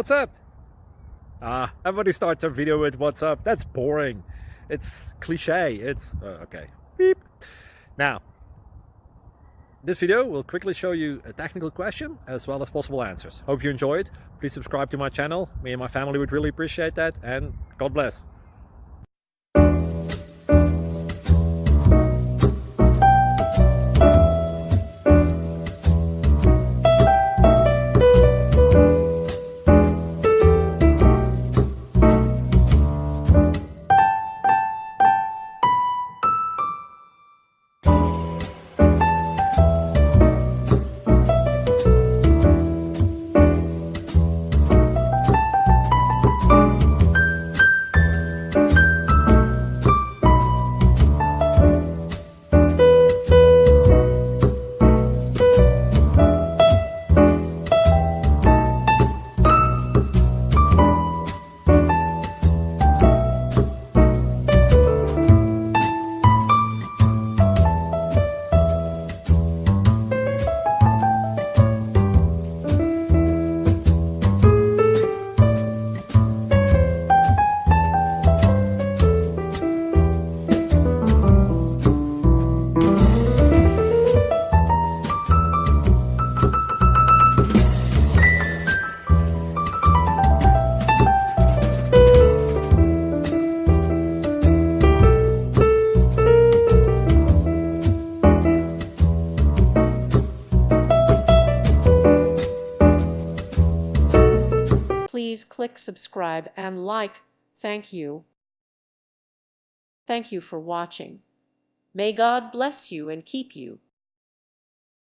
what's up? Everybody starts their video with what's up. That's boring. It's cliche. It's okay. Beep. Now, this video will quickly show you a technical question as well as possible answers. Hope you enjoyed. Please subscribe to my channel. Me and my family would really appreciate that, and God bless. Please click subscribe and like. Thank you. Thank you for watching. May God bless you and keep you.